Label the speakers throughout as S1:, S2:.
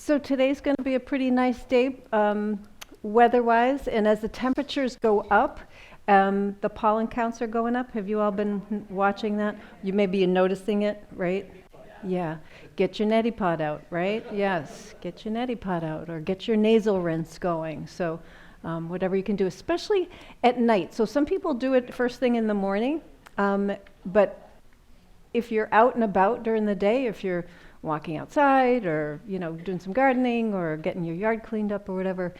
S1: So today's going to be a pretty nice day weather-wise, and as the temperatures go up, the pollen counts are going up. Have you all been watching that? Maybe you're noticing it, right? Yeah. Get your neti pot out, right? Yes. Get your neti pot out, or get your nasal rinse going. So whatever you can do, especially at night. So some people do it first thing in the morning, but if you're out and about during the day, if you're walking outside or doing some gardening or getting your yard cleaned up or whatever,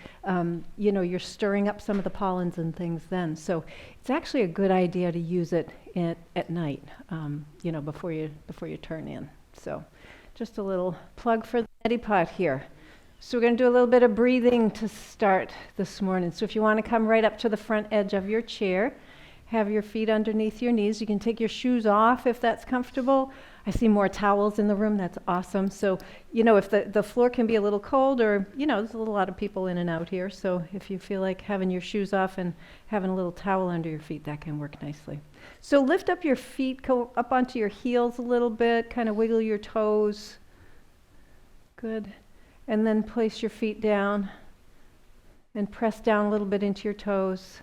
S1: you're stirring up some of the pollens and things then. So it's actually a good idea to use it at night, before you turn in. So just a little plug for the neti pot here. So we're going to do a little bit of breathing to start this morning. So if you want to come right up to the front edge of your chair, have your feet underneath your knees. You can take your shoes off if that's comfortable. I see more towels in the room. That's awesome. So, if the floor can be a little cold, or, there's a lot of people in and out here. So if you feel like having your shoes off and having a little towel under your feet, that can work nicely. So lift up your feet, go up onto your heels a little bit, kind of wiggle your toes. Good. And then place your feet down and press down a little bit into your toes.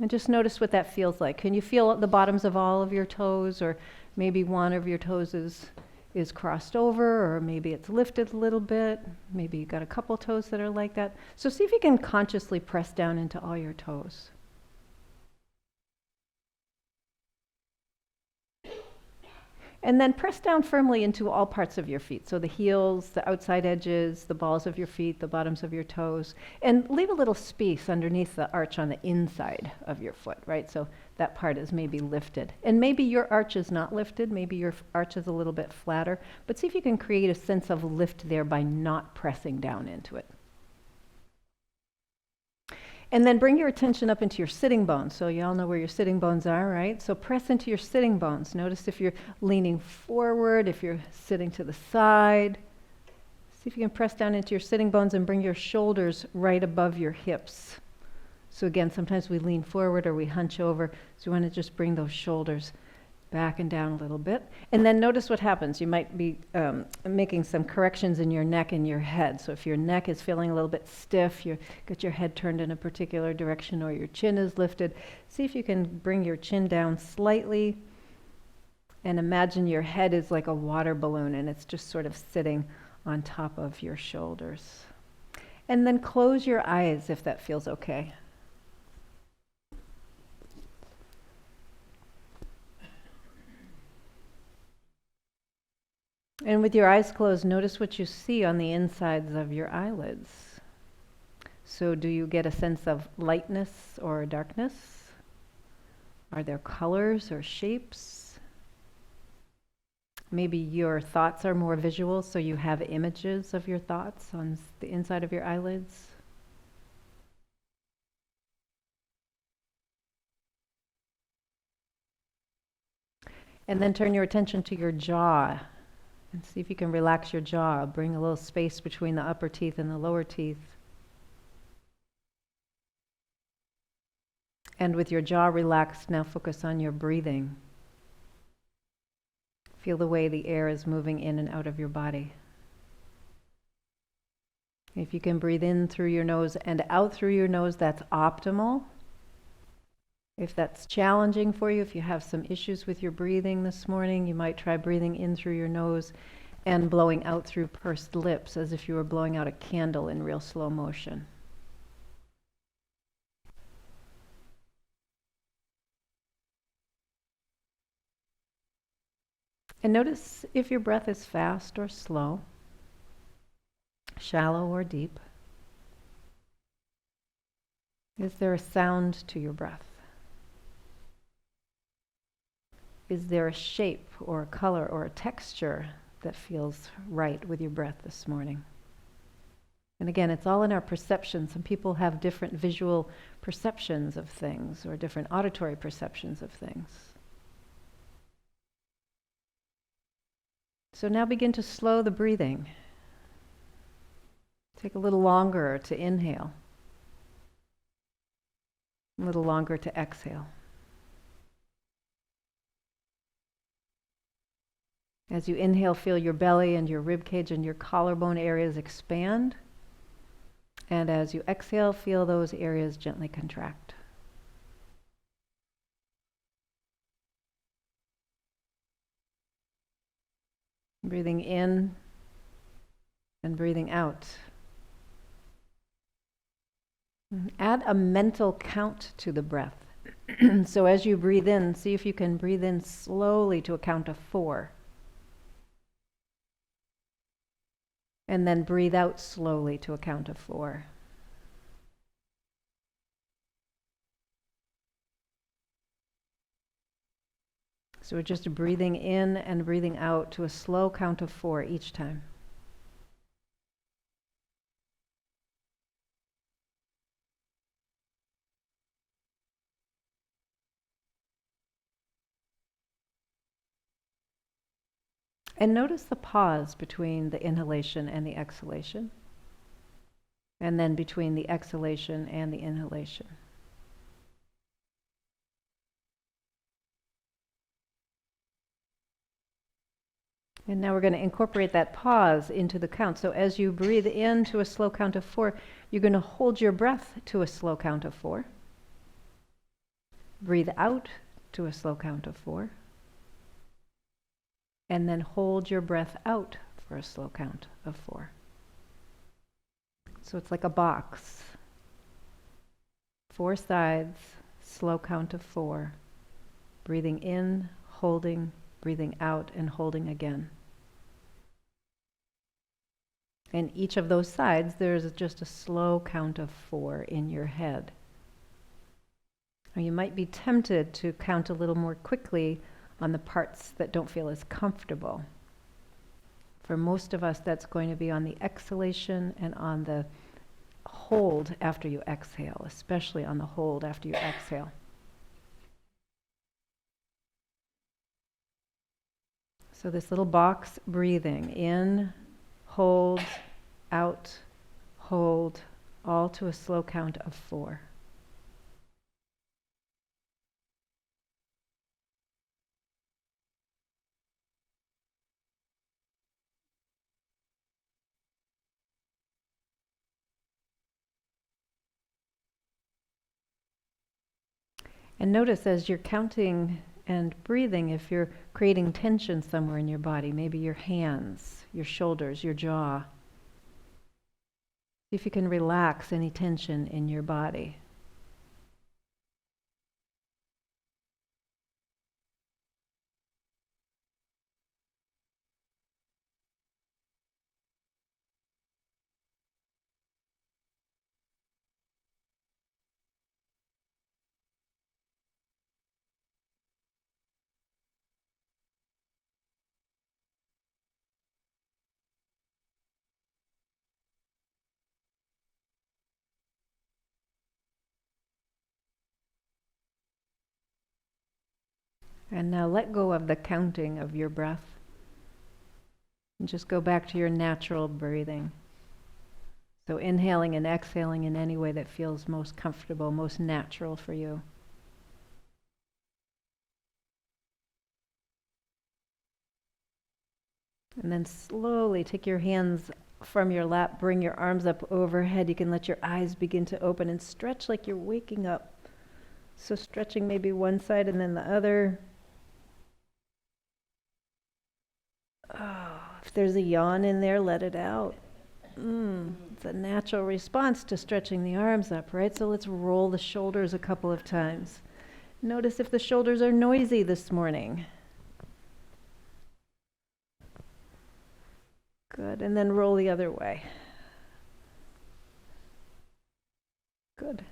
S1: And just notice what that feels like. Can you feel the bottoms of all of your toes, or maybe one of your toes is crossed over, or maybe it's lifted a little bit. Maybe you've got a couple toes that are like that. So see if you can consciously press down into all your toes. And then press down firmly into all parts of your feet. So the heels, the outside edges, the balls of your feet, the bottoms of your toes. And leave a little space underneath the arch on the inside of your foot, right? So that part is maybe lifted. And maybe your arch is not lifted. Maybe your arch is a little bit flatter. But see if you can create a sense of lift there by not pressing down into it. And then bring your attention up into your sitting bones. So you all know where your sitting bones are, right? So press into your sitting bones. Notice if you're leaning forward, if you're sitting to the side. See if you can press down into your sitting bones and bring your shoulders right above your hips. So again, sometimes we lean forward or we hunch over. So you want to just bring those shoulders back and down a little bit. And then notice what happens. You might be making some corrections in your neck and your head. So if your neck is feeling a little bit stiff, you've got your head turned in a particular direction, or your chin is lifted, see if you can bring your chin down slightly and imagine your head is like a water balloon and it's just sort of sitting on top of your shoulders. And then close your eyes if that feels okay. And with your eyes closed, notice what you see on the insides of your eyelids. So do you get a sense of lightness or darkness? Are there colors or shapes? Maybe your thoughts are more visual, so you have images of your thoughts on the inside of your eyelids. And then turn your attention to your jaw. And see if you can relax your jaw. Bring a little space between the upper teeth and the lower teeth. And with your jaw relaxed, now focus on your breathing. Feel the way the air is moving in and out of your body. If you can breathe in through your nose and out through your nose, that's optimal. If that's challenging for you, if you have some issues with your breathing this morning, you might try breathing in through your nose and blowing out through pursed lips, as if you were blowing out a candle in real slow motion. And notice if your breath is fast or slow, shallow or deep. Is there a sound to your breath? Is there a shape or a color or a texture that feels right with your breath this morning? And again, it's all in our perception. Some people have different visual perceptions of things, or different auditory perceptions of things. So now begin to slow the breathing. Take a little longer to inhale, a little longer to exhale. As you inhale, feel your belly and your rib cage and your collarbone areas expand. And as you exhale, feel those areas gently contract. Breathing in and breathing out. Add a mental count to the breath. So as you breathe in, see if you can breathe in slowly to a count of 4. And then breathe out slowly to a count of 4. So we're just breathing in and breathing out to a slow count of 4 each time. And notice the pause between the inhalation and the exhalation, and then between the exhalation and the inhalation. And now we're going to incorporate that pause into the count. So as you breathe in to a slow count of 4, you're going to hold your breath to a slow count of 4. Breathe out to a slow count of 4. And then hold your breath out for a slow count of 4. So it's like a box. 4 sides, slow count of 4. Breathing in, holding, breathing out, and holding again. And each of those sides, there's just a slow count of 4 in your head. Now you might be tempted to count a little more quickly on the parts that don't feel as comfortable. For most of us, that's going to be on the exhalation and on the hold after you exhale, especially on the hold after you exhale. So this little box breathing, in, hold, out, hold, all to a slow count of 4. And notice as you're counting and breathing, if you're creating tension somewhere in your body, maybe your hands, your shoulders, your jaw. See if you can relax any tension in your body. And now let go of the counting of your breath. And just go back to your natural breathing. So inhaling and exhaling in any way that feels most comfortable, most natural for you. And then slowly take your hands from your lap, bring your arms up overhead. You can let your eyes begin to open and stretch like you're waking up. So stretching maybe one side and then the other. Oh, if there's a yawn in there, let it out. It's a natural response to stretching the arms up, right? So let's roll the shoulders a couple of times. Notice if the shoulders are noisy this morning. Good, and then roll the other way. Good.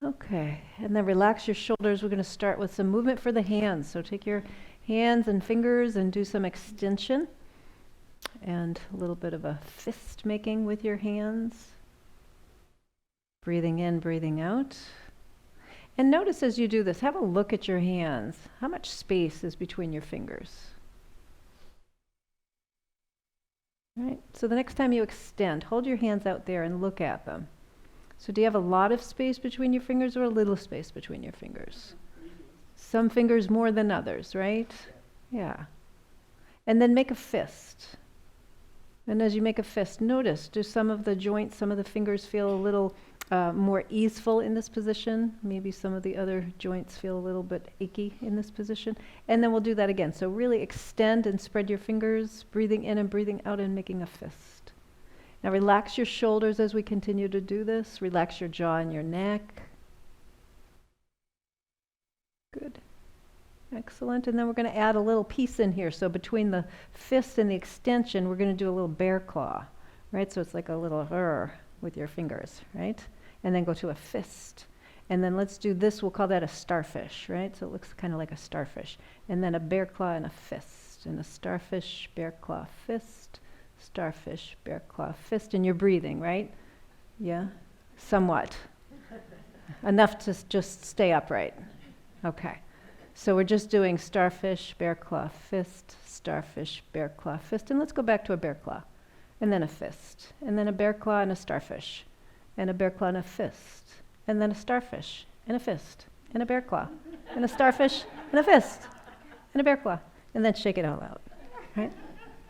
S1: Okay, and then relax your shoulders. We're going to start with some movement for the hands. So take your hands and fingers and do some extension and a little bit of a fist making with your hands. Breathing in, breathing out. And notice as you do this, have a look at your hands. How much space is between your fingers? All right, so the next time you extend, hold your hands out there and look at them. So do you have a lot of space between your fingers or a little space between your fingers? Some fingers more than others, right? Yeah. And then make a fist. And as you make a fist, notice, do some of the joints, some of the fingers feel a little more easeful in this position? Maybe some of the other joints feel a little bit achy in this position. And then we'll do that again. So really extend and spread your fingers, breathing in and breathing out and making a fist. Now relax your shoulders as we continue to do this. Relax your jaw and your neck. Good. Excellent. And then we're going to add a little piece in here. So between the fist and the extension, we're going to do a little bear claw, right? So it's like a little with your fingers, right? And then go to a fist. And then let's do this. We'll call that a starfish, right? So it looks kind of like a starfish. And then a bear claw and a fist. And a starfish, bear claw, fist. Starfish, bear claw, fist. And you're breathing, right? Yeah? Somewhat. Enough to just stay upright. Okay. So we're just doing starfish, bear claw, fist, starfish, bear claw, fist. And let's go back to a bear claw. And then a fist. And then a bear claw and a starfish. And a bear claw and a fist. And then a starfish and a fist. And a bear claw. And a starfish and a fist. And a bear claw. And then shake it all out. Right?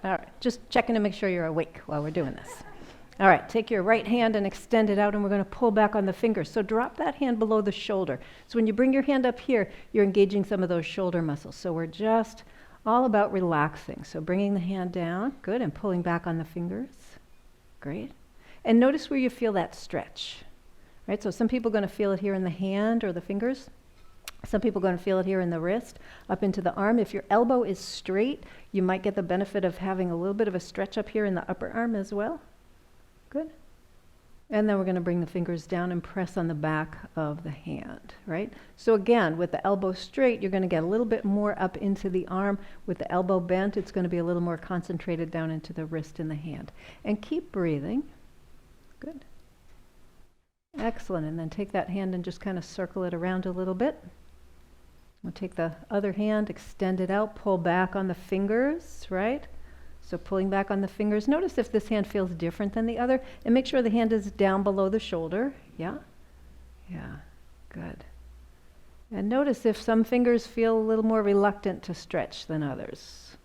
S1: All right. Just checking to make sure you're awake while we're doing this. All right, take your right hand and extend it out, and we're going to pull back on the fingers. So drop that hand below the shoulder. So when you bring your hand up here, you're engaging some of those shoulder muscles. So we're just all about relaxing. So bringing the hand down, good, and pulling back on the fingers. Great. And notice where you feel that stretch. Right, so some people are going to feel it here in the hand or the fingers. Some people are going to feel it here in the wrist, up into the arm. If your elbow is straight, you might get the benefit of having a little bit of a stretch up here in the upper arm as well. Good. And then we're going to bring the fingers down and press on the back of the hand, right? So again, with the elbow straight, you're going to get a little bit more up into the arm. With the elbow bent, it's going to be a little more concentrated down into the wrist and the hand. And keep breathing. Good. Excellent. And then take that hand and just kind of circle it around a little bit. We'll take the other hand, extend it out, pull back on the fingers, right? So pulling back on the fingers. Notice if this hand feels different than the other, and make sure the hand is down below the shoulder. Yeah? Yeah. Good. And notice if some fingers feel a little more reluctant to stretch than others.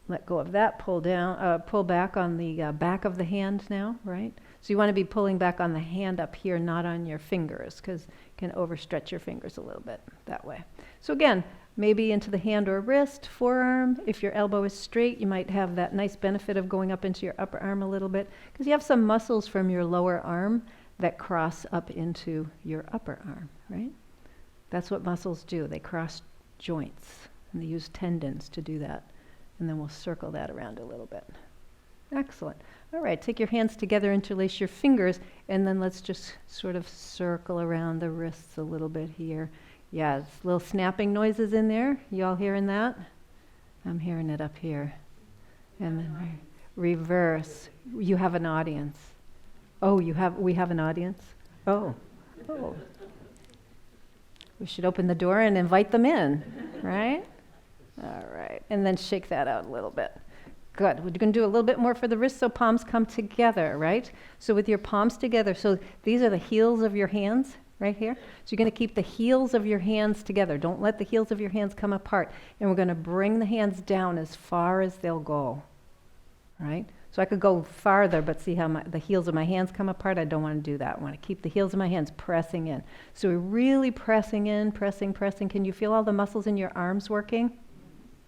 S1: Let go of that. Pull down. Pull back on the back of the hand now, right? So you want to be pulling back on the hand up here, not on your fingers, because you can overstretch your fingers a little bit that way. So again, maybe into the hand or wrist, forearm. If your elbow is straight, you might have that nice benefit of going up into your upper arm a little bit, because you have some muscles from your lower arm that cross up into your upper arm, right? That's what muscles do. They cross joints, and they use tendons to do that. And then we'll circle that around a little bit. Excellent. All right, take your hands together, interlace your fingers, and then let's just sort of circle around the wrists a little bit here. Yeah, it's little snapping noises in there. You all hearing that? I'm hearing it up here. And then reverse. You have an audience. Oh, we have an audience? Oh. We should open the door and invite them in, right? All right. And then shake that out a little bit. Good. We're going to do a little bit more for the wrists, so palms come together, right? So with your palms together, so these are the heels of your hands right here. So you're going to keep the heels of your hands together. Don't let the heels of your hands come apart. And we're going to bring the hands down as far as they'll go, right? So I could go farther, but see how the heels of my hands come apart? I don't want to do that. I want to keep the heels of my hands pressing in. So we're really pressing in, pressing. Can you feel all the muscles in your arms working?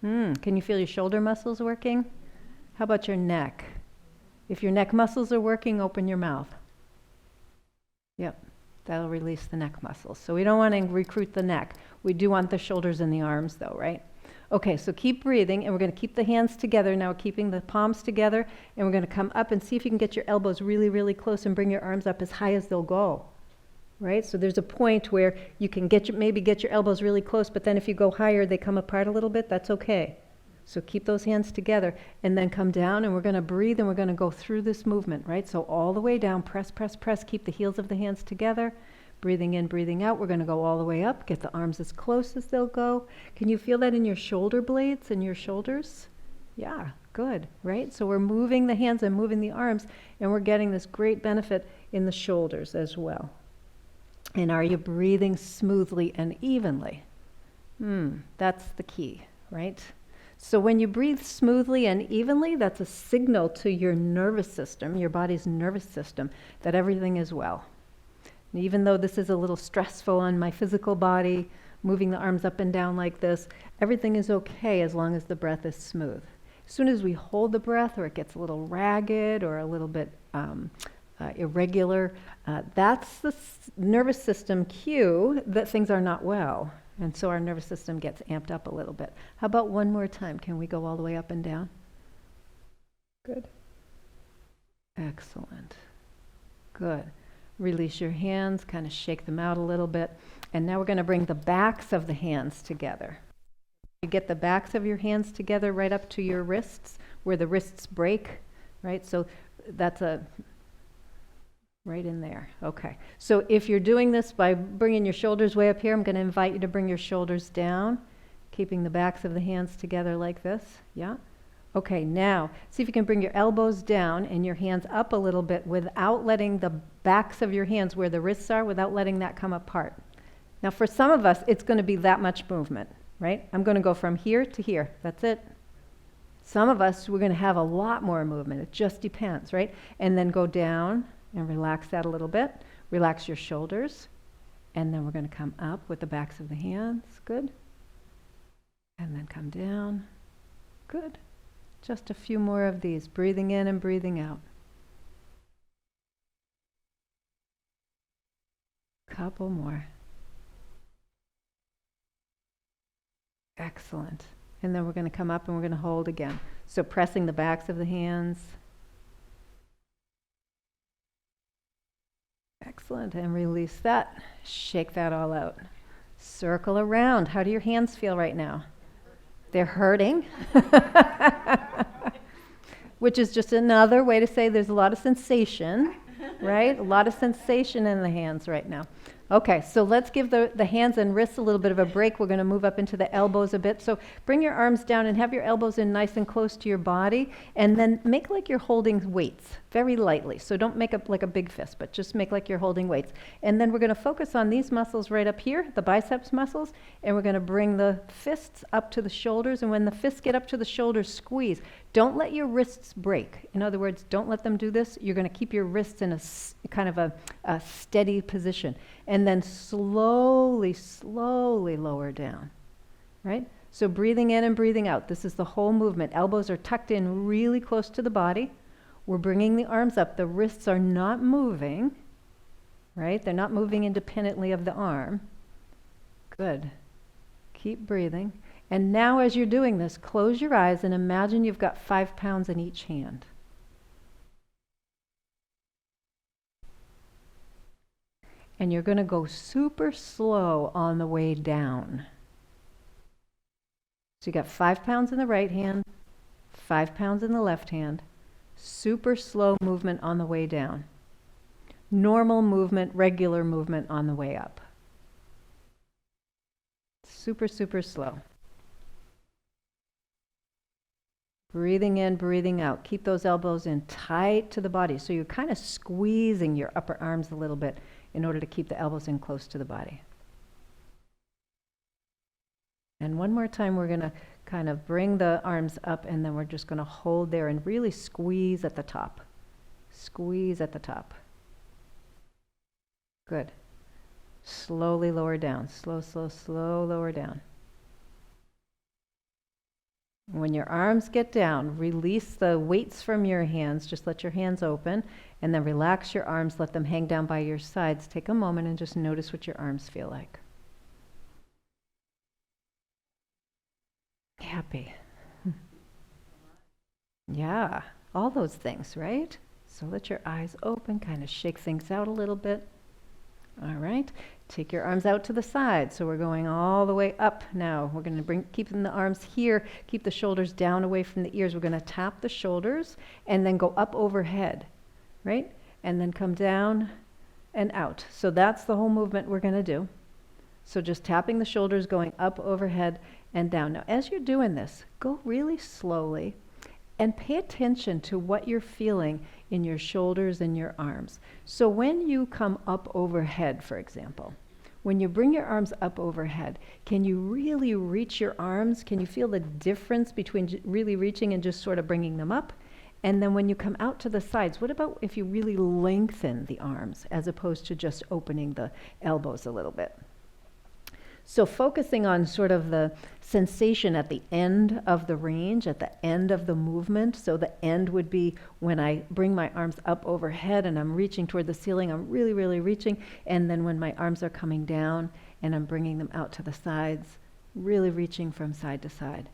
S1: Can you feel your shoulder muscles working? How about your neck? If your neck muscles are working, open your mouth. Yep, that'll release the neck muscles. So we don't want to recruit the neck. We do want the shoulders and the arms though, right? Okay, so keep breathing, and we're going to keep the hands together. Now we're keeping the palms together, and we're going to come up and see if you can get your elbows really, really close and bring your arms up as high as they'll go. Right? So there's a point where you can maybe get your elbows really close, but then if you go higher, they come apart a little bit. That's okay. So keep those hands together and then come down, and we're going to breathe, and we're going to go through this movement, right? So all the way down, press, keep the heels of the hands together. Breathing in, breathing out. We're going to go all the way up, get the arms as close as they'll go. Can you feel that in your shoulder blades and your shoulders? Yeah, good, right? So we're moving the hands and moving the arms, and we're getting this great benefit in the shoulders as well. And are you breathing smoothly and evenly? That's the key, right? So when you breathe smoothly and evenly, that's a signal to your nervous system, your body's nervous system, that everything is well. And even though this is a little stressful on my physical body, moving the arms up and down like this, everything is okay as long as the breath is smooth. As soon as we hold the breath, or it gets a little ragged or a little bit irregular, that's the nervous system cue that things are not well. And so our nervous system gets amped up a little bit. How about one more time? Can we go all the way up and down? Good. Excellent. Good. Release your hands, kind of shake them out a little bit. And now we're going to bring the backs of the hands together. You get the backs of your hands together right up to your wrists, where the wrists break, right? So that's right in there. Okay. So if you're doing this by bringing your shoulders way up here, I'm going to invite you to bring your shoulders down, keeping the backs of the hands together like this. Yeah? Okay, now see if you can bring your elbows down and your hands up a little bit without letting the backs of your hands where the wrists are, without letting that come apart. Now for some of us, it's going to be that much movement, right? I'm going to go from here to here. That's it. Some of us, we're going to have a lot more movement. It just depends, right? And then go down and relax that a little bit. Relax your shoulders. And then we're going to come up with the backs of the hands. Good. And then come down. Good. Just a few more of these, breathing in and breathing out. Couple more. Excellent. And then we're going to come up and we're going to hold again. So pressing the backs of the hands. Excellent. And release that. Shake that all out. Circle around. How do your hands feel right now? They're hurting. Which is just another way to say there's a lot of sensation, right? A lot of sensation in the hands right now. Okay, so let's give the hands and wrists a little bit of a break. We're going to move up into the elbows a bit. So bring your arms down and have your elbows in nice and close to your body. And then make like you're holding weights, very lightly. So don't make up like a big fist, but just make like you're holding weights. And then we're going to focus on these muscles right up here, the biceps muscles. And we're going to bring the fists up to the shoulders. And when the fists get up to the shoulders, squeeze. Don't let your wrists break. In other words, don't let them do this. You're going to keep your wrists in a kind of a steady position. And then slowly, slowly lower down, right? So breathing in and breathing out. This is the whole movement. Elbows are tucked in really close to the body. We're bringing the arms up. The wrists are not moving, right? They're not moving independently of the arm. Good. Keep breathing. And now as you're doing this, close your eyes and imagine you've got 5 pounds in each hand. And you're going to go super slow on the way down. So you got 5 pounds in the right hand, 5 pounds in the left hand. Super slow movement on the way down. Normal movement, regular movement on the way up. Super, super slow. Breathing in, breathing out. Keep those elbows in tight to the body. So you're kind of squeezing your upper arms a little bit in order to keep the elbows in close to the body. And one more time, we're going to kind of bring the arms up, and then we're just going to hold there and really squeeze at the top. Squeeze at the top. Good. Slowly lower down. Slow, slow, slow, lower down. When your arms get down, release the weights from your hands. Just let your hands open, and then relax your arms. Let them hang down by your sides. Take a moment and just notice what your arms feel like. Happy. Yeah, all those things, right? So let your eyes open, kind of shake things out a little bit. All right, take your arms out to the side. So we're going all the way up now. We're going to keeping the arms here, keep the shoulders down away from the ears. We're going to tap the shoulders and then go up overhead, right? And then come down and out. So that's the whole movement we're going to do. So just tapping the shoulders, going up overhead and down. Now, as you're doing this, go really slowly and pay attention to what you're feeling in your shoulders and your arms. So when you come up overhead, for example, when you bring your arms up overhead, can you really reach your arms? Can you feel the difference between really reaching and just sort of bringing them up? And then when you come out to the sides, what about if you really lengthen the arms as opposed to just opening the elbows a little bit? So focusing on sort of the sensation at the end of the range, at the end of the movement. So the end would be when I bring my arms up overhead and I'm reaching toward the ceiling, I'm really, really reaching. And then when my arms are coming down and I'm bringing them out to the sides, really reaching from side to side.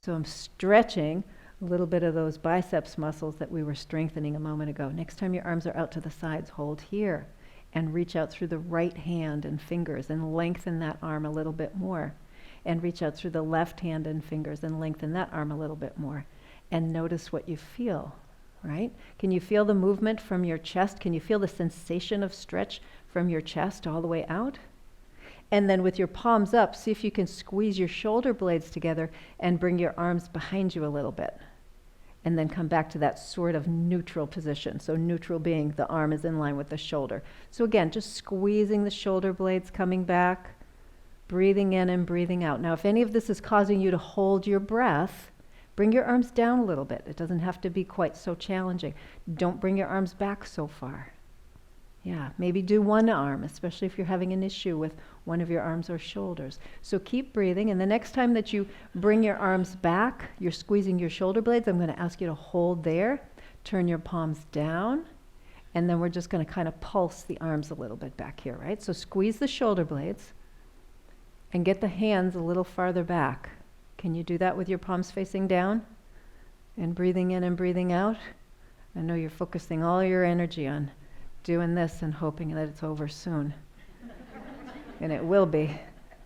S1: So I'm stretching a little bit of those biceps muscles that we were strengthening a moment ago. Next time your arms are out to the sides, hold here and reach out through the right hand and fingers and lengthen that arm a little bit more. And reach out through the left hand and fingers and lengthen that arm a little bit more. And notice what you feel, right? Can you feel the movement from your chest? Can you feel the sensation of stretch from your chest all the way out? And then with your palms up, see if you can squeeze your shoulder blades together and bring your arms behind you a little bit. And then come back to that sort of neutral position. So neutral being the arm is in line with the shoulder. So again, just squeezing the shoulder blades, coming back, breathing in and breathing out. Now, if any of this is causing you to hold your breath, bring your arms down a little bit. It doesn't have to be quite so challenging. Don't bring your arms back so far. Yeah, maybe do one arm, especially if you're having an issue with one of your arms or shoulders. So keep breathing, and the next time that you bring your arms back, you're squeezing your shoulder blades, I'm going to ask you to hold there, turn your palms down, and then we're just going to kind of pulse the arms a little bit back here, right? So squeeze the shoulder blades and get the hands a little farther back. Can you do that with your palms facing down? And breathing in and breathing out? I know you're focusing all your energy on doing this and hoping that it's over soon. And it will be,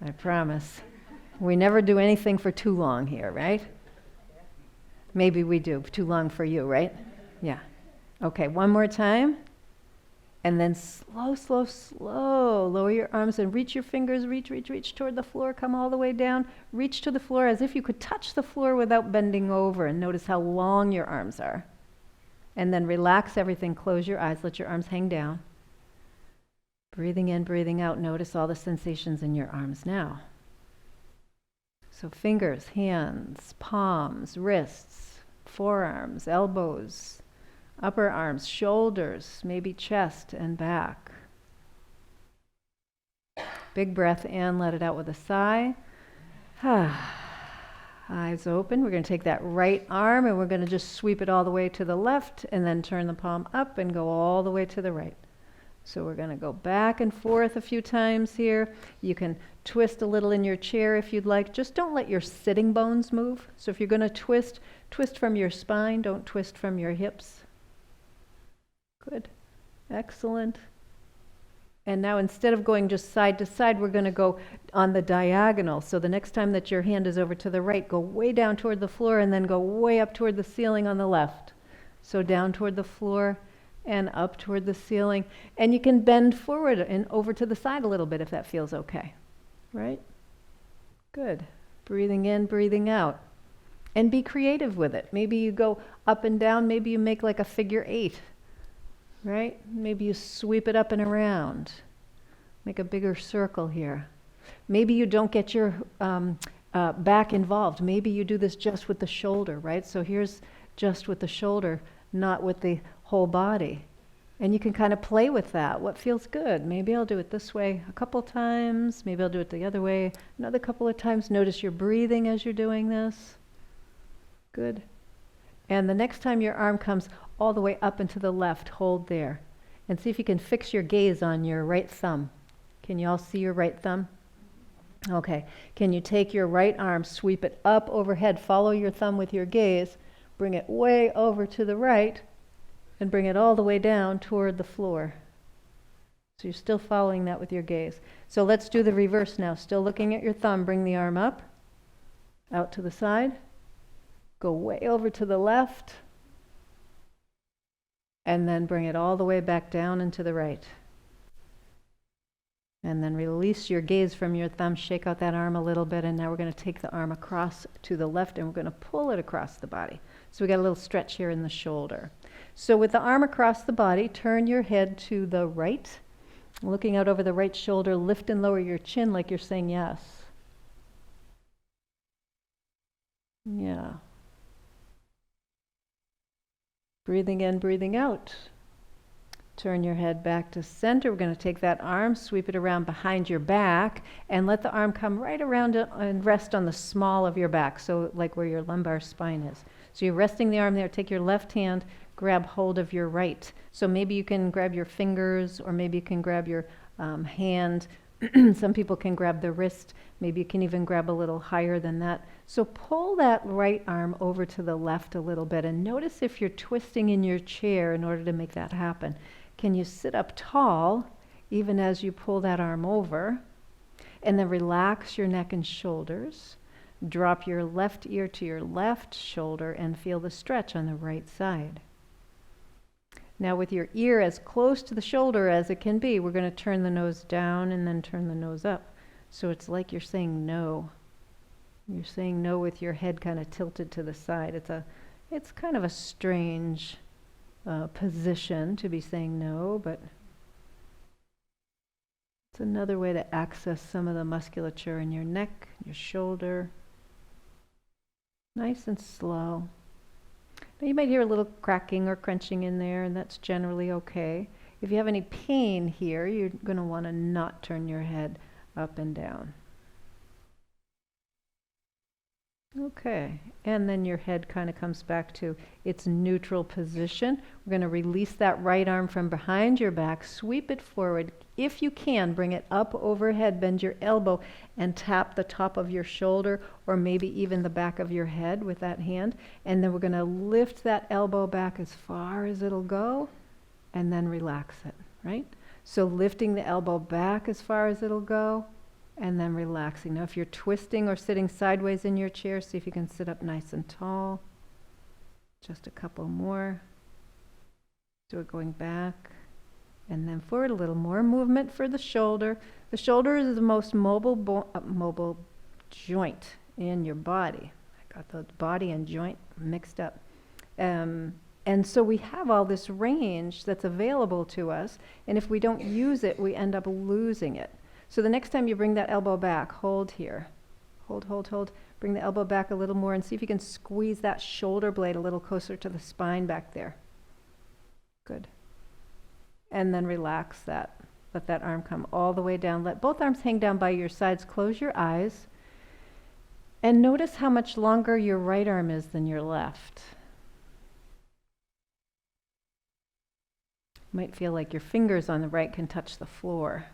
S1: I promise. We never do anything for too long here, right? Maybe we do, too long for you, right? Yeah. Okay, one more time. And then slow, slow, slow. Lower your arms and reach your fingers, reach toward the floor, come all the way down. Reach to the floor as if you could touch the floor without bending over, and notice how long your arms are. And then relax everything, close your eyes, let your arms hang down. Breathing in, breathing out, notice all the sensations in your arms now. So fingers, hands, palms, wrists, forearms, elbows, upper arms, shoulders, maybe chest and back. Big breath in, let it out with a sigh. Eyes open. We're going to take that right arm and we're going to just sweep it all the way to the left and then turn the palm up and go all the way to the right. So we're going to go back and forth a few times here. You can twist a little in your chair if you'd like. Just don't let your sitting bones move. So if you're going to twist, twist from your spine. Don't twist from your hips. Good. Excellent. And now instead of going just side to side, we're going to go on the diagonal. So the next time that your hand is over to the right, go way down toward the floor and then go way up toward the ceiling on the left. So down toward the floor and up toward the ceiling. And you can bend forward and over to the side a little bit if that feels okay. Right? Good. Breathing in, breathing out. And be creative with it. Maybe you go up and down. Maybe you make like a figure 8. Right? Maybe you sweep it up and around. Make a bigger circle here. Maybe you don't get your back involved. Maybe you do this just with the shoulder, right? So here's just with the shoulder, not with the whole body. And you can kind of play with that. What feels good? Maybe I'll do it this way a couple times. Maybe I'll do it the other way another couple of times. Notice your breathing as you're doing this. Good. And the next time your arm comes all the way up and to the left, hold there. And see if you can fix your gaze on your right thumb. Can you all see your right thumb? Okay. Can you take your right arm, sweep it up overhead, follow your thumb with your gaze, bring it way over to the right, and bring it all the way down toward the floor. So you're still following that with your gaze. So let's do the reverse now. Still looking at your thumb, bring the arm up, out to the side, go way over to the left, and then bring it all the way back down and to the right. And then release your gaze from your thumb, shake out that arm a little bit, and now we're going to take the arm across to the left and we're going to pull it across the body. So we got a little stretch here in the shoulder. So with the arm across the body, turn your head to the right Looking out over the right shoulder, lift and lower your chin like you're saying yes. Yeah. Breathing in, breathing out. Turn your head back to center. We're going to take that arm, sweep it around behind your back, and let the arm come right around and rest on the small of your back, so like where your lumbar spine is. So you're resting the arm there. Take your left hand, grab hold of your right. So maybe you can grab your fingers, or maybe you can grab your hand. Some people can grab the wrist. Maybe you can even grab a little higher than that. So pull that right arm over to the left a little bit, and notice if you're twisting in your chair in order to make that happen. Can you sit up tall even as you pull that arm over? And then relax your neck and shoulders. Drop your left ear to your left shoulder and feel the stretch on the right side. Now with your ear as close to the shoulder as it can be, we're going to turn the nose down and then turn the nose up. So it's like you're saying no. You're saying no with your head kind of tilted to the side. It's kind of a strange position to be saying no, but it's another way to access some of the musculature in your neck, your shoulder. Nice and slow. Now you might hear a little cracking or crunching in there, and that's generally okay. If you have any pain here, you're going to want to not turn your head up and down. Okay, and then your head kind of comes back to its neutral position. We're going to release that right arm from behind your back, sweep it forward. If you can, bring it up overhead, bend your elbow and tap the top of your shoulder or maybe even the back of your head with that hand. And then we're going to lift that elbow back as far as it'll go and then relax it, right? So lifting the elbow back as far as it'll go and then relaxing. Now if you're twisting or sitting sideways in your chair, see if you can sit up nice and tall. Just a couple more. So we're going back and then forward a little more. Movement for the shoulder. The shoulder is the most mobile joint in your body. I got the body and joint mixed up. And so we have all this range that's available to us, and if we don't use it, we end up losing it. So the next time you bring that elbow back, hold here. Hold, hold, hold. Bring the elbow back a little more and see if you can squeeze that shoulder blade a little closer to the spine back there. Good. And then relax that. Let that arm come all the way down. Let both arms hang down by your sides. Close your eyes. And notice how much longer your right arm is than your left. Might feel like your fingers on the right can touch the floor.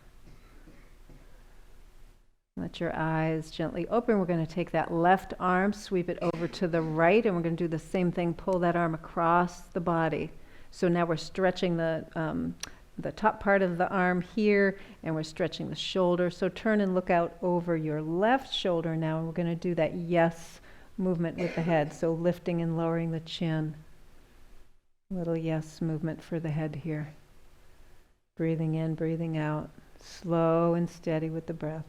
S1: Let your eyes gently open. We're going to take that left arm, sweep it over to the right, and we're going to do the same thing, pull that arm across the body. So now we're stretching the top part of the arm here, and we're stretching the shoulder. So turn and look out over your left shoulder now, and we're going to do that yes movement with the head. So lifting and lowering the chin. Little yes movement for the head here. Breathing in, breathing out. Slow and steady with the breath.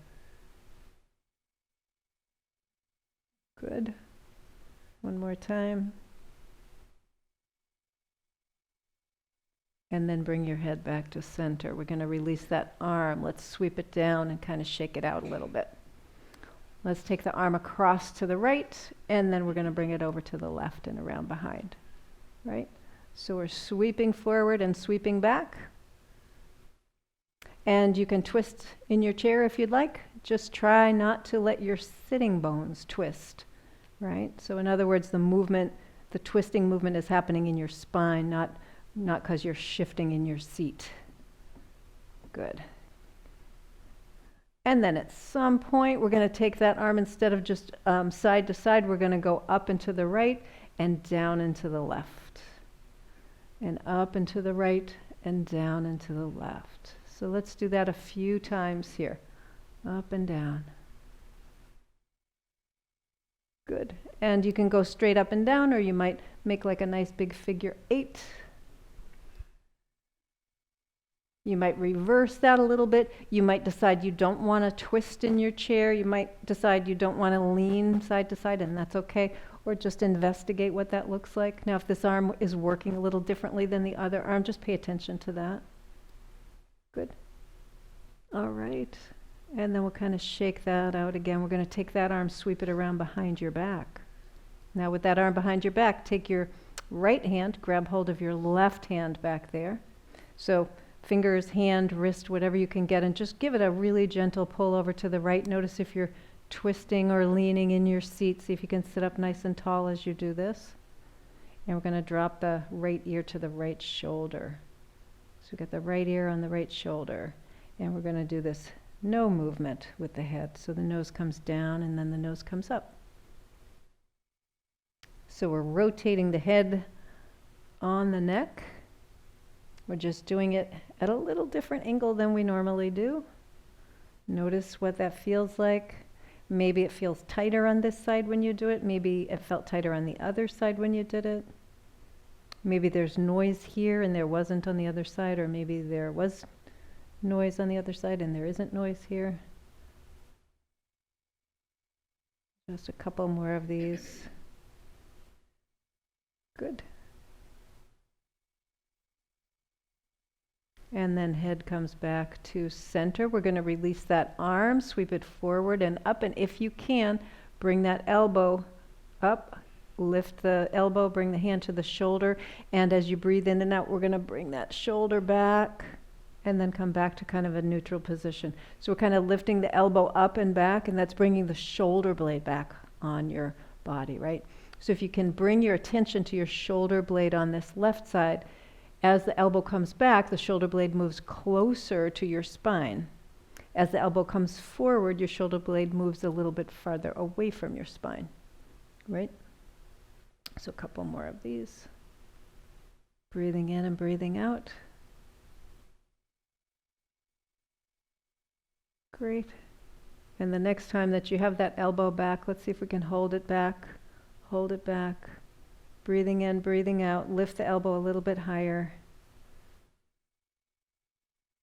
S1: Good. One more time. And then bring your head back to center. We're going to release that arm. Let's sweep it down and kind of shake it out a little bit. Let's take the arm across to the right, and then we're going to bring it over to the left and around behind. Right? So we're sweeping forward and sweeping back. And you can twist in your chair if you'd like. Just try not to let your sitting bones twist. Right? So in other words, the movement, the twisting movement is happening in your spine, not because you're shifting in your seat. Good. And then at some point, we're going to take that arm, instead of just side to side, we're going to go up and to the right and down and to the left. And up and to the right and down and to the left. So let's do that a few times here. Up and down. Good. And you can go straight up and down, or you might make like a nice big figure 8. You might reverse that a little bit. You might decide you don't want to twist in your chair. You might decide you don't want to lean side to side, and that's okay. Or just investigate what that looks like. Now, if this arm is working a little differently than the other arm, just pay attention to that. Good. All right. And then we'll kind of shake that out again. We're going to take that arm, sweep it around behind your back. Now with that arm behind your back, take your right hand, grab hold of your left hand back there. So fingers, hand, wrist, whatever you can get, and just give it a really gentle pull over to the right. Notice if you're twisting or leaning in your seat. See if you can sit up nice and tall as you do this. And we're going to drop the right ear to the right shoulder. So we got the right ear on the right shoulder. And we're going to do this no movement with the head. So the nose comes down and then the nose comes up. So we're rotating the head on the neck. We're just doing it at a little different angle than we normally do. Notice what that feels like. Maybe it feels tighter on this side when you do it. Maybe it felt tighter on the other side when you did it. Maybe there's noise here and there wasn't on the other side, or maybe there was noise on the other side and there isn't noise here. Just a couple more of these. Good. And then head comes back to center. We're going to release that arm, sweep it forward and up, and if you can, bring that elbow up, lift the elbow, bring the hand to the shoulder, and as you breathe in and out, we're going to bring that shoulder back and then come back to kind of a neutral position. So we're kind of lifting the elbow up and back, and that's bringing the shoulder blade back on your body, right? So if you can bring your attention to your shoulder blade on this left side, as the elbow comes back, the shoulder blade moves closer to your spine. As the elbow comes forward, your shoulder blade moves a little bit farther away from your spine, right? So a couple more of these. Breathing in and breathing out. Great. And the next time that you have that elbow back, let's see if we can hold it back. Hold it back. Breathing in, breathing out. Lift the elbow a little bit higher.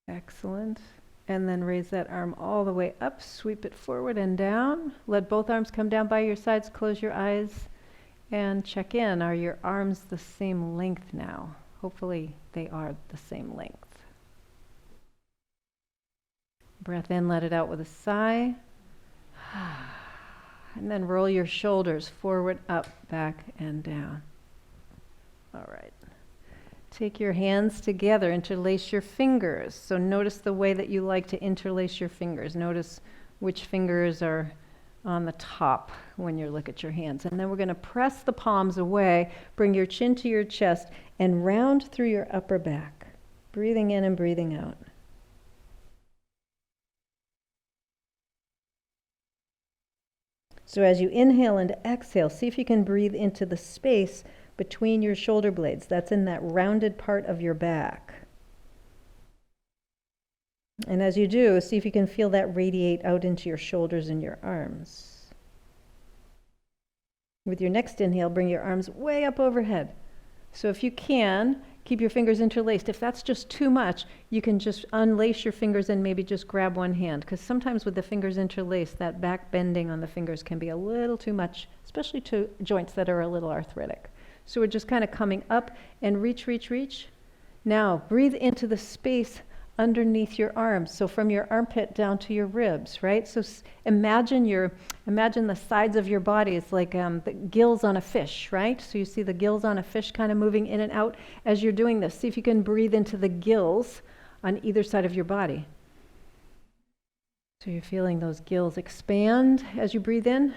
S1: Excellent. And then raise that arm all the way up. Sweep it forward and down. Let both arms come down by your sides. Close your eyes and check in. Are your arms the same length now? Hopefully they are the same length. Breath in, let it out with a sigh. And then roll your shoulders forward, up, back, and down. All right. Take your hands together, interlace your fingers. So notice the way that you like to interlace your fingers. Notice which fingers are on the top when you look at your hands. And then we're going to press the palms away, bring your chin to your chest, and round through your upper back. Breathing in and breathing out. So as you inhale and exhale, see if you can breathe into the space between your shoulder blades. That's in that rounded part of your back. And as you do, see if you can feel that radiate out into your shoulders and your arms. With your next inhale, bring your arms way up overhead. So if you can, keep your fingers interlaced. If that's just too much, you can just unlace your fingers and maybe just grab one hand. Because sometimes with the fingers interlaced, that back bending on the fingers can be a little too much, especially to joints that are a little arthritic. So we're just kind of coming up and reach, reach, reach. Now breathe into the space underneath your arms. So from your armpit down to your ribs, right? So imagine the sides of your body is like the gills on a fish, right? So you see the gills on a fish kind of moving in and out as you're doing this. See if you can breathe into the gills on either side of your body. So you're feeling those gills expand as you breathe in,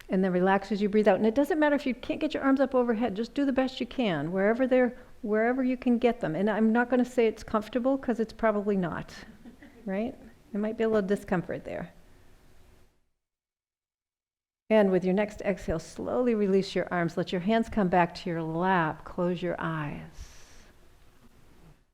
S1: and then relax as you breathe out. And it doesn't matter if you can't get your arms up overhead, just do the best you can, wherever you can get them. And I'm not going to say it's comfortable, because it's probably not, right? There might be a little discomfort there. And with your next exhale, slowly release your arms. Let your hands come back to your lap. Close your eyes.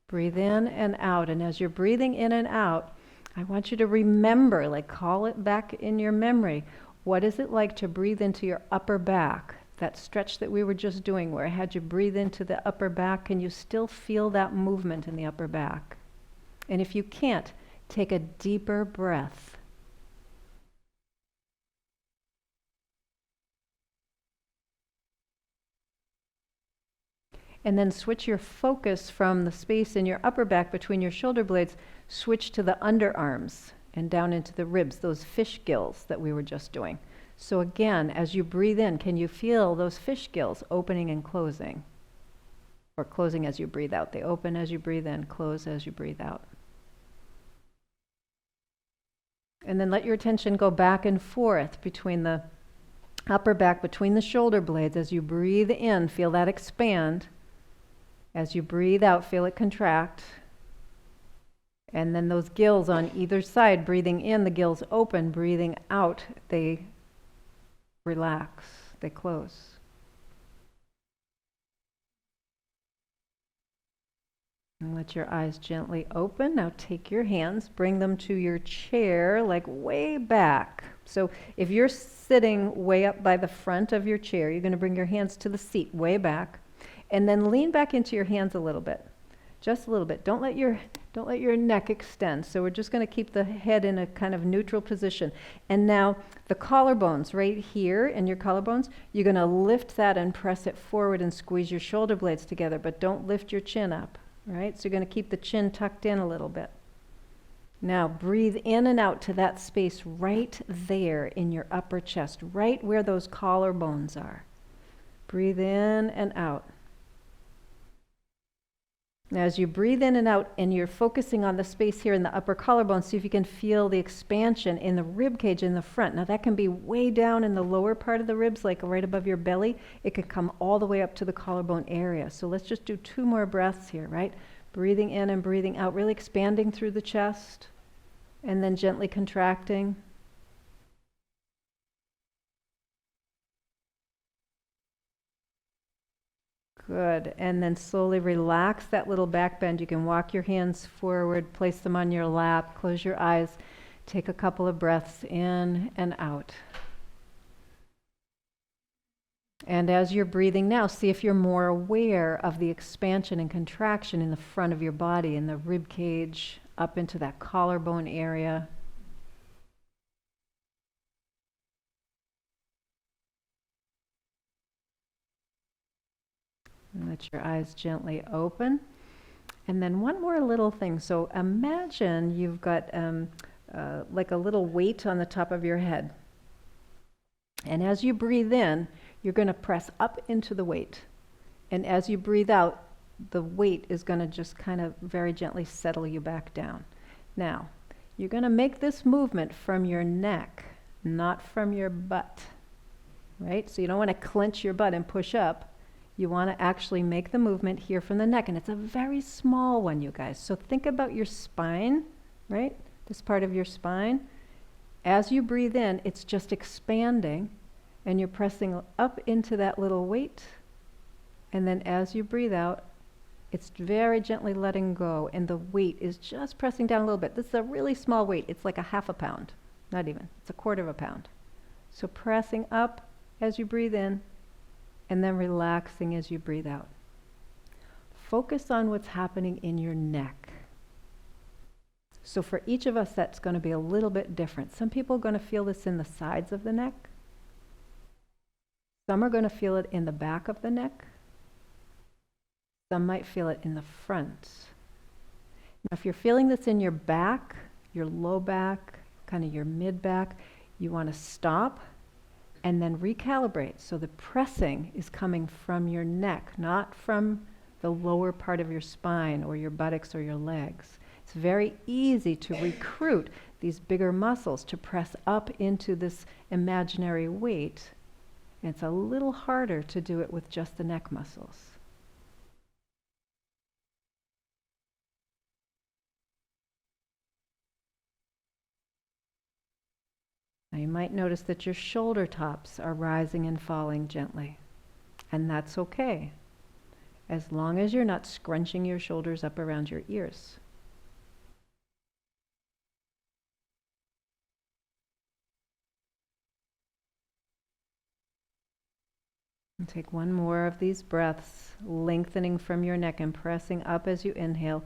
S1: Breathe in and out. And as you're breathing in and out, I want you to remember, like call it back in your memory. What is it like to breathe into your upper back? That stretch that we were just doing where I had you breathe into the upper back. Can you still feel that movement in the upper back? And if you can't, take a deeper breath. And then switch your focus from the space in your upper back between your shoulder blades. switch to the underarms and down into the ribs, those fish gills that we were just doing. So again, as you breathe in, can you feel those fish gills opening and closing? Or closing as you breathe out. They open as you breathe in, close as you breathe out. And then let your attention go back and forth between the upper back, between the shoulder blades. As you breathe in, feel that expand. As you breathe out, feel it contract. And then those gills on either side, breathing in, the gills open, breathing out, they relax, they close. And let your eyes gently open. Now take your hands, bring them to your chair, like way back. So if you're sitting way up by the front of your chair, you're going to bring your hands to the seat, way back, and then lean back into your hands a little bit, just a little bit. Don't let your neck extend. So we're just going to keep the head in a kind of neutral position. And now the collarbones right here in your collarbones, you're going to lift that and press it forward and squeeze your shoulder blades together, but don't lift your chin up. Right? So you're going to keep the chin tucked in a little bit. Now breathe in and out to that space right there in your upper chest, right where those collarbones are. Breathe in and out. Now as you breathe in and out and you're focusing on the space here in the upper collarbone, see if you can feel the expansion in the rib cage in the front. Now that can be way down in the lower part of the ribs, like right above your belly. It could come all the way up to the collarbone area. So let's just do 2 more breaths here, right? Breathing in and breathing out, really expanding through the chest and then gently contracting. Good. And then slowly relax that little back bend. You can walk your hands forward, place them on your lap, close your eyes, take a couple of breaths in and out. And as you're breathing now, see if you're more aware of the expansion and contraction in the front of your body, in the rib cage, up into that collarbone area. And let your eyes gently open. And then one more little thing. So imagine you've got like a little weight on the top of your head. And as you breathe in, you're going to press up into the weight. And as you breathe out, the weight is going to just kind of very gently settle you back down. Now, you're going to make this movement from your neck, not from your butt. Right? So you don't want to clench your butt and push up. You want to actually make the movement here from the neck. And it's a very small one, you guys. So think about your spine, right? This part of your spine. As you breathe in, it's just expanding. And you're pressing up into that little weight. And then as you breathe out, it's very gently letting go. And the weight is just pressing down a little bit. This is a really small weight. It's like a half a pound. Not even. It's a quarter of a pound. So pressing up as you breathe in. And then relaxing as you breathe out. Focus on what's happening in your neck. So for each of us, that's going to be a little bit different. Some people are going to feel this in the sides of the neck. Some are going to feel it in the back of the neck. Some might feel it in the front. Now, if you're feeling this in your back, your low back, kind of your mid back, you want to stop and then recalibrate. So the pressing is coming from your neck, not from the lower part of your spine or your buttocks or your legs. It's very easy to recruit these bigger muscles to press up into this imaginary weight. And it's a little harder to do it with just the neck muscles. Now you might notice that your shoulder tops are rising and falling gently. And that's okay, as long as you're not scrunching your shoulders up around your ears. And take one more of these breaths, lengthening from your neck and pressing up as you inhale,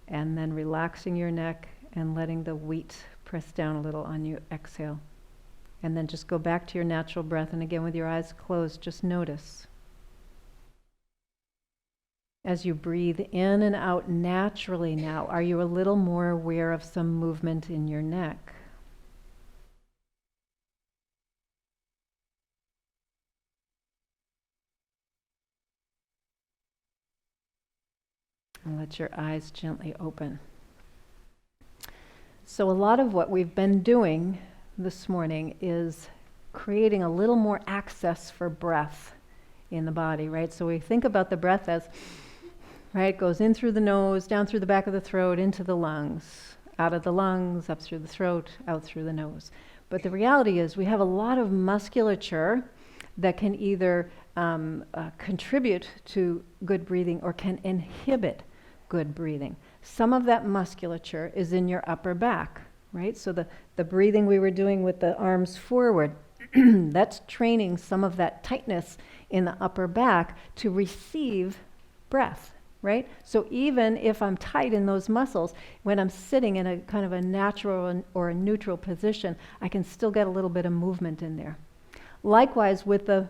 S1: and then relaxing your neck and letting the weight press down a little on you. Exhale. And then just go back to your natural breath. And again, with your eyes closed, just notice. As you breathe in and out naturally now, are you a little more aware of some movement in your neck? And let your eyes gently open. So a lot of what we've been doing this morning is creating a little more access for breath in the body, right? So we think about the breath as, right, it goes in through the nose, down through the back of the throat, into the lungs, out of the lungs, up through the throat, out through the nose. But the reality is we have a lot of musculature that can either contribute to good breathing or can inhibit good breathing. Some of that musculature is in your upper back, right? So the breathing we were doing with the arms forward, that's training some of that tightness in the upper back to receive breath, right? So even if I'm tight in those muscles, when I'm sitting in a kind of a natural or a neutral position, I can still get a little bit of movement in there. Likewise with the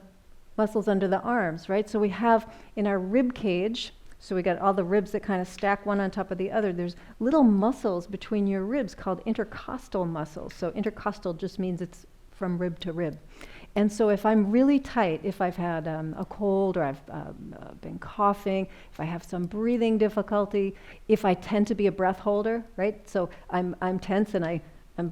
S1: muscles under the arms, right? So we have in our rib cage, so we got all the ribs that kind of stack one on top of the other. There's little muscles between your ribs called intercostal muscles. So intercostal just means it's from rib to rib. And so if I'm really tight, if I've had a cold or I've been coughing, if I have some breathing difficulty, if I tend to be a breath holder, right? So I'm tense and I'm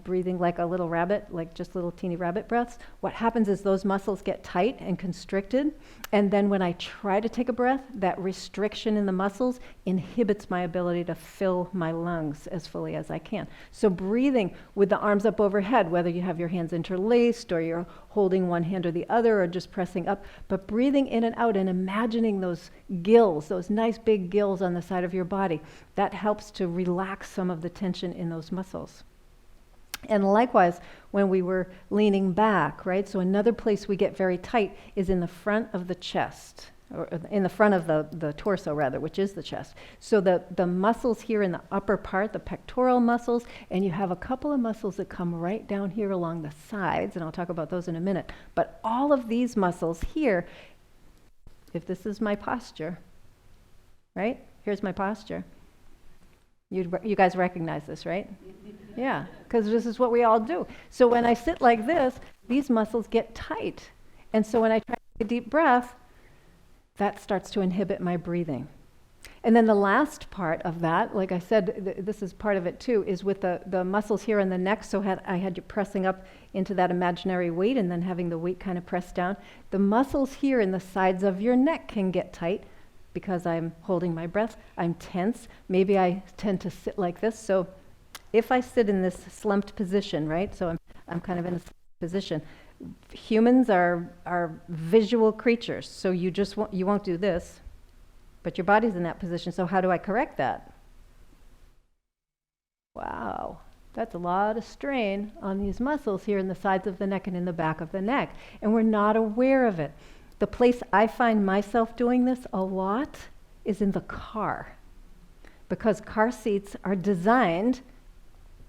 S1: breathing like a little rabbit, like just little teeny rabbit breaths. What happens is those muscles get tight and constricted. And then when I try to take a breath, that restriction in the muscles inhibits my ability to fill my lungs as fully as I can. So breathing with the arms up overhead, whether you have your hands interlaced or you're holding one hand or the other or just pressing up, but breathing in and out and imagining those gills, those nice big gills on the side of your body, that helps to relax some of the tension in those muscles. And likewise, when we were leaning back, right? So another place we get very tight is in the front of the chest, or in the front of the torso rather, which is the chest. So the muscles here in the upper part, the pectoral muscles, and you have a couple of muscles that come right down here along the sides, and I'll talk about those in a minute. But all of these muscles here, if this is my posture, right? Here's my posture. You guys recognize this, right? Yeah, because this is what we all do. So when I sit like this, these muscles get tight. And so when I try to take a deep breath, that starts to inhibit my breathing. And then the last part of that, like I said, this is part of it too, is with the muscles here in the neck. So I had you pressing up into that imaginary weight and then having the weight kind of pressed down. The muscles here in the sides of your neck can get tight because I'm holding my breath. I'm tense. Maybe I tend to sit like this. So if I sit in this slumped position, right? So I'm kind of in a slumped position. Humans are visual creatures. So you won't do this, but your body's in that position. So how do I correct that? Wow, that's a lot of strain on these muscles here in the sides of the neck and in the back of the neck. And we're not aware of it. The place I find myself doing this a lot is in the car, because car seats are designed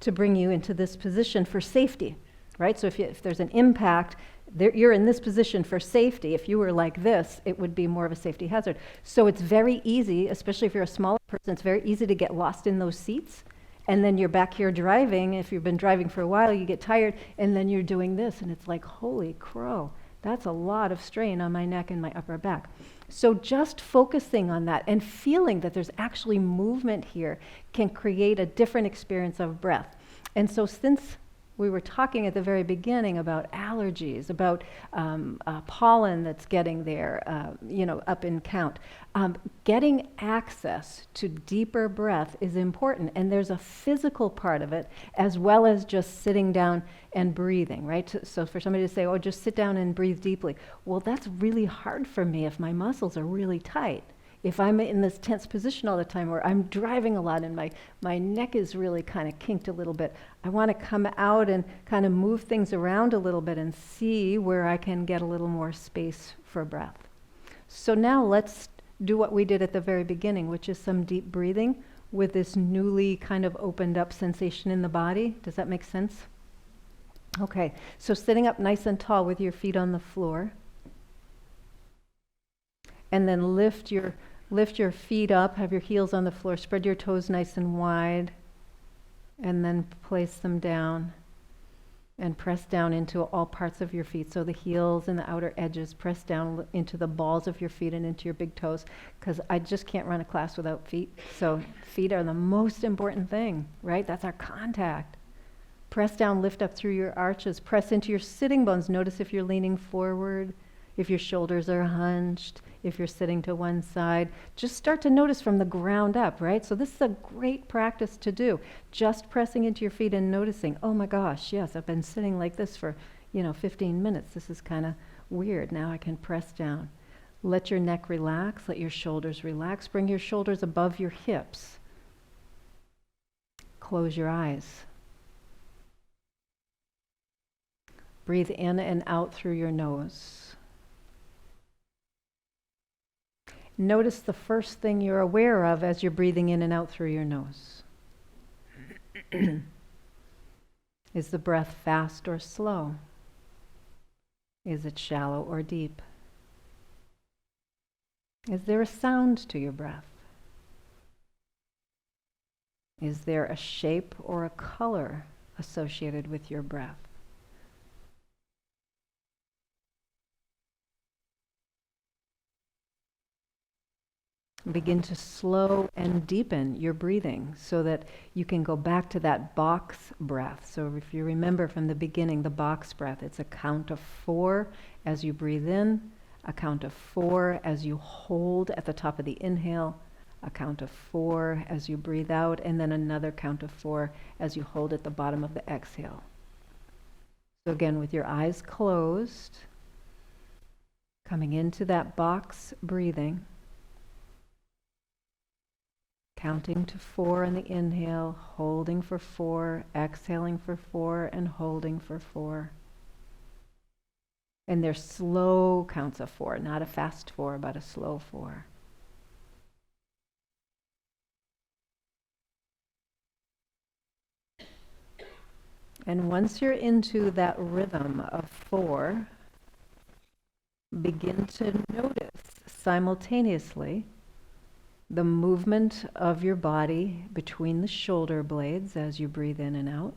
S1: to bring you into this position for safety, right? So if there's an impact, you're in this position for safety. If you were like this, it would be more of a safety hazard. So it's very easy, especially if you're a smaller person, it's very easy to get lost in those seats. And then you're back here driving. If you've been driving for a while, you get tired, and then you're doing this, and it's like, holy crow. That's a lot of strain on my neck and my upper back. So just focusing on that and feeling that there's actually movement here can create a different experience of breath. And so since we were talking at the very beginning about allergies, about pollen that's getting there, up in count. Getting access to deeper breath is important, and there's a physical part of it as well as just sitting down and breathing, right? So for somebody to say, oh, just sit down and breathe deeply. Well, that's really hard for me if my muscles are really tight. If I'm in this tense position all the time, or I'm driving a lot and my neck is really kind of kinked a little bit, I want to come out and kind of move things around a little bit and see where I can get a little more space for breath. So now let's do what we did at the very beginning, which is some deep breathing with this newly kind of opened up sensation in the body. Does that make sense? Okay, so sitting up nice and tall with your feet on the floor. And then lift your Lift your feet up, have your heels on the floor, spread your toes nice and wide, and then place them down and press down into all parts of your feet. So the heels and the outer edges, press down into the balls of your feet and into your big toes, because I just can't run a class without feet. So feet are the most important thing, right? That's our contact. Press down, lift up through your arches, press into your sitting bones. Notice if you're leaning forward, if your shoulders are hunched, if you're sitting to one side. Just start to notice from the ground up, right? So this is a great practice to do. Just pressing into your feet and noticing, oh my gosh, yes, I've been sitting like this for, 15 minutes. This is kind of weird. Now I can press down. Let your neck relax, let your shoulders relax. Bring your shoulders above your hips. Close your eyes. Breathe in and out through your nose. Notice the first thing you're aware of as you're breathing in and out through your nose. Is the breath fast or slow? Is it shallow or deep? Is there a sound to your breath? Is there a shape or a color associated with your breath? Begin to slow and deepen your breathing so that you can go back to that box breath. So if you remember from the beginning, the box breath, it's a count of 4 as you breathe in, a count of 4 as you hold at the top of the inhale, a count of 4 as you breathe out, and then another count of 4 as you hold at the bottom of the exhale. So again, with your eyes closed, coming into that box breathing, counting to 4 on the inhale, holding for 4, exhaling for 4, and holding for 4. And they're slow counts of 4, not a fast 4, but a slow 4. And once you're into that rhythm of 4, begin to notice simultaneously the movement of your body between the shoulder blades as you breathe in and out.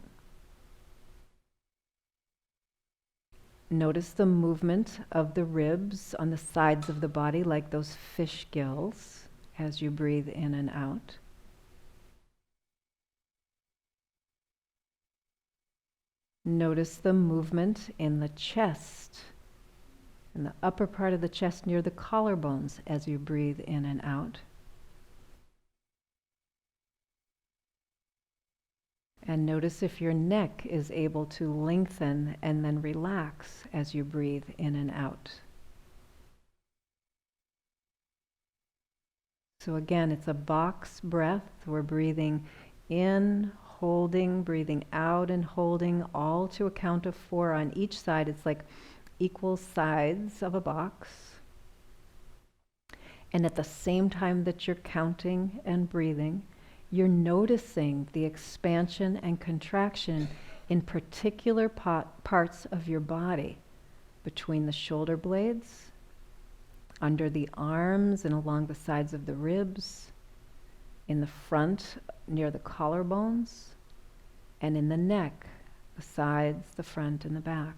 S1: Notice the movement of the ribs on the sides of the body, like those fish gills, as you breathe in and out. Notice the movement in the chest, in the upper part of the chest near the collarbones as you breathe in and out. And notice if your neck is able to lengthen and then relax as you breathe in and out. So again, it's a box breath. We're breathing in, holding, breathing out and holding, all to a count of 4 on each side. It's like equal sides of a box. And at the same time that you're counting and breathing, you're noticing the expansion and contraction in particular parts of your body, between the shoulder blades, under the arms and along the sides of the ribs, in the front near the collarbones, and in the neck, the sides, the front, and the back.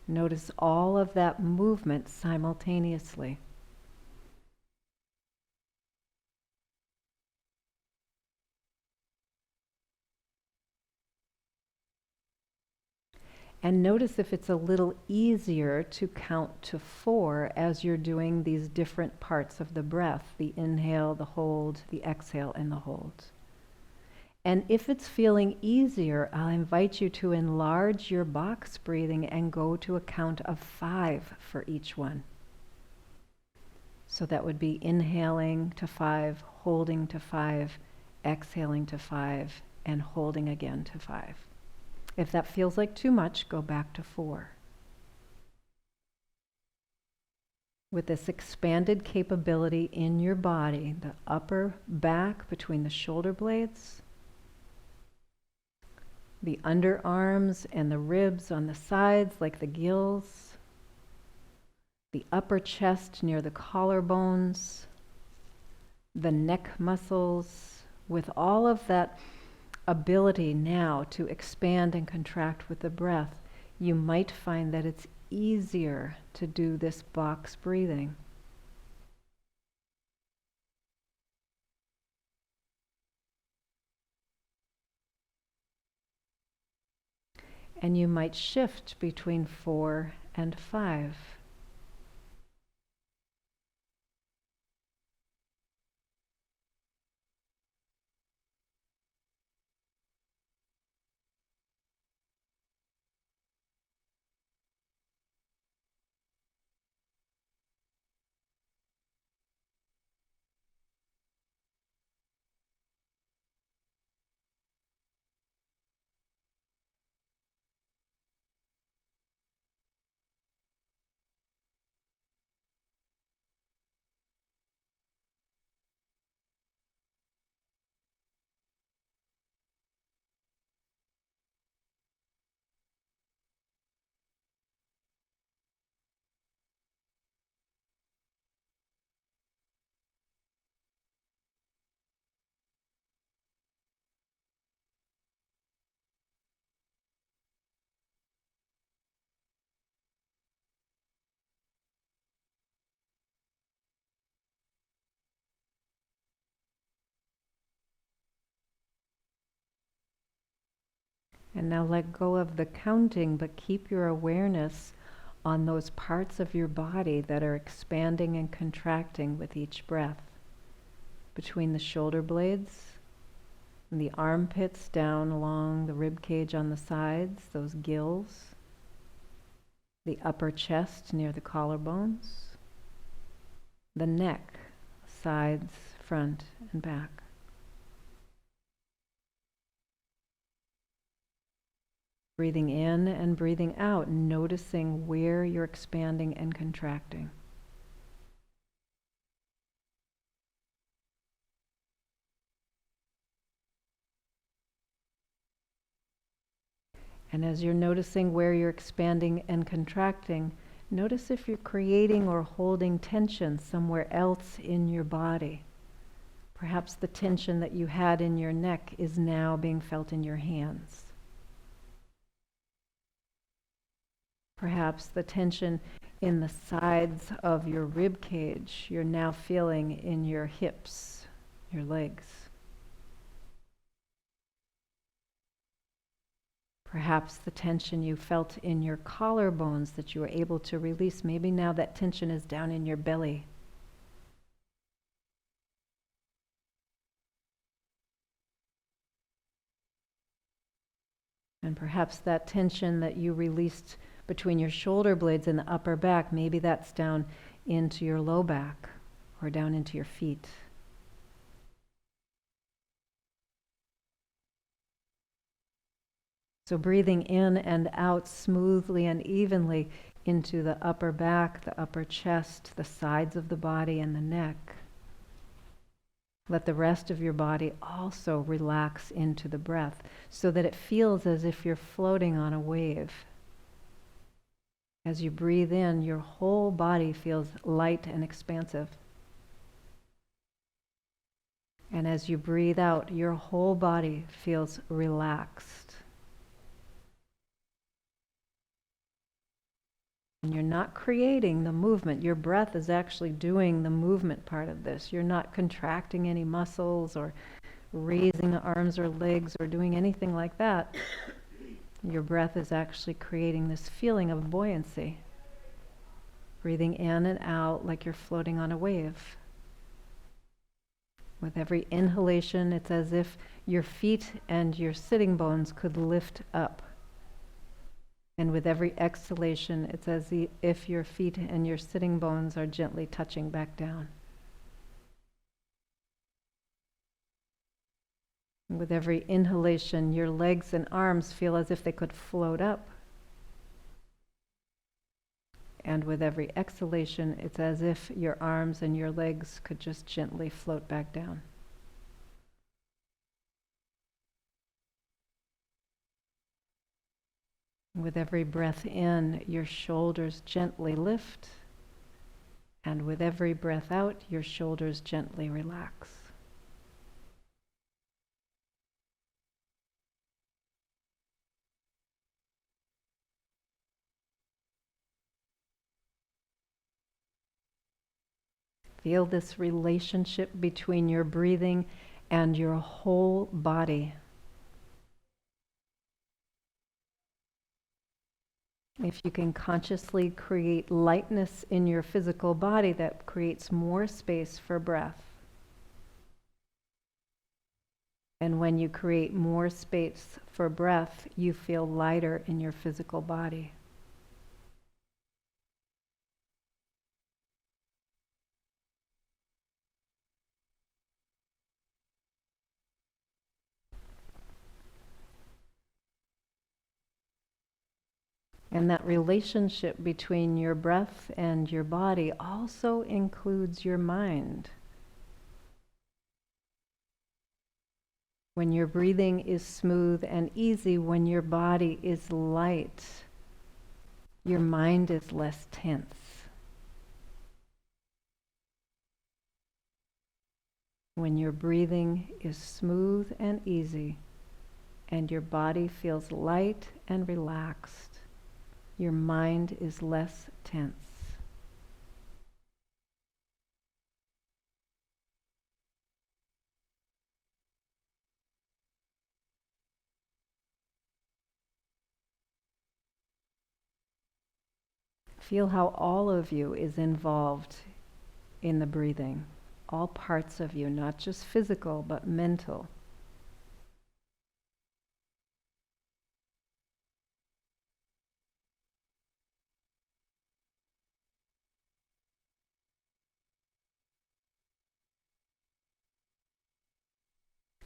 S1: Notice all of that movement simultaneously. And notice if it's a little easier to count to 4 as you're doing these different parts of the breath, the inhale, the hold, the exhale, and the hold. And if it's feeling easier, I'll invite you to enlarge your box breathing and go to a count of 5 for each one. So that would be inhaling to 5, holding to 5, exhaling to 5, and holding again to 5. If that feels like too much, go back to 4. with this expanded capability in your body, the upper back between the shoulder blades, the underarms and the ribs on the sides like the gills, the upper chest near the collarbones, the neck muscles, with all of that ability now to expand and contract with the breath, you might find that it's easier to do this box breathing. And you might shift between 4 and 5. And now let go of the counting, but keep your awareness on those parts of your body that are expanding and contracting with each breath. Between the shoulder blades and the armpits down along the rib cage on the sides, those gills, the upper chest near the collarbones, the neck, sides, front, and back. Breathing in and breathing out, noticing where you're expanding and contracting. And as you're noticing where you're expanding and contracting, notice if you're creating or holding tension somewhere else in your body. Perhaps the tension that you had in your neck is now being felt in your hands. Perhaps the tension in the sides of your rib cage, you're now feeling in your hips, your legs. Perhaps the tension you felt in your collarbones that you were able to release, maybe now that tension is down in your belly. And perhaps that tension that you released between your shoulder blades and the upper back, maybe that's down into your low back or down into your feet. So breathing in and out smoothly and evenly into the upper back, the upper chest, the sides of the body, and the neck. Let the rest of your body also relax into the breath so that it feels as if you're floating on a wave. As you breathe in, your whole body feels light and expansive. And as you breathe out, your whole body feels relaxed. And you're not creating the movement. Your breath is actually doing the movement part of this. You're not contracting any muscles or raising the arms or legs or doing anything like that. Your breath is actually creating this feeling of buoyancy. Breathing in and out like you're floating on a wave. With every inhalation, it's as if your feet and your sitting bones could lift up. And with every exhalation, it's as if your feet and your sitting bones are gently touching back down. And with every inhalation, your legs and arms feel as if they could float up. And with every exhalation, it's as if your arms and your legs could just gently float back down. With every breath in, your shoulders gently lift. And with every breath out, your shoulders gently relax. Feel this relationship between your breathing and your whole body. If you can consciously create lightness in your physical body, that creates more space for breath. And when you create more space for breath, you feel lighter in your physical body. And that relationship between your breath and your body also includes your mind. When your breathing is smooth and easy, when your body is light, your mind is less tense. When your breathing is smooth and easy, and your body feels light and relaxed, your mind is less tense. Feel how all of you is involved in the breathing. All parts of you, not just physical, but mental.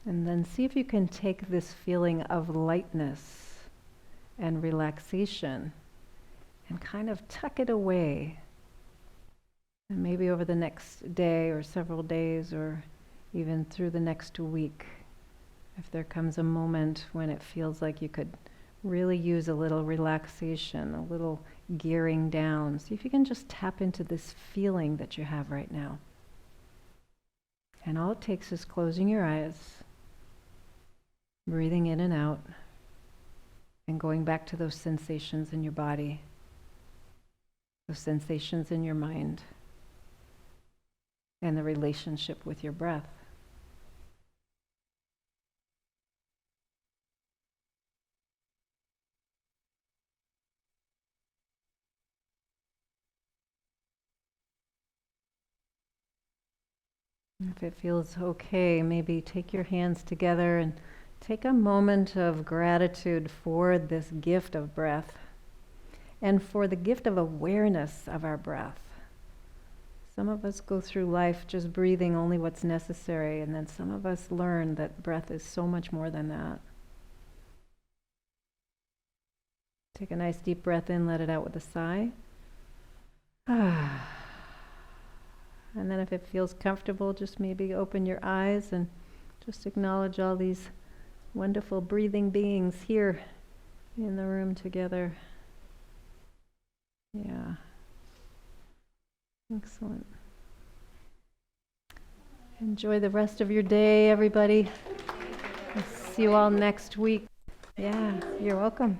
S1: And then see if you can take this feeling of lightness and relaxation and kind of tuck it away. And maybe over the next day or several days or even through the next week, if there comes a moment when it feels like you could really use a little relaxation, a little gearing down, see if you can just tap into this feeling that you have right now. And all it takes is closing your eyes, breathing in and out, and going back to those sensations in your body, those sensations in your mind, and the relationship with your breath. If it feels okay, maybe take your hands together and take a moment of gratitude for this gift of breath and for the gift of awareness of our breath. Some of us go through life just breathing only what's necessary, and then some of us learn that breath is so much more than that. Take a nice deep breath in, let it out with a sigh. And then if it feels comfortable, just maybe open your eyes and just acknowledge all these wonderful breathing beings here in the room together. Yeah. Excellent. Enjoy the rest of your day, everybody. I'll see you all next week. Yeah, you're welcome.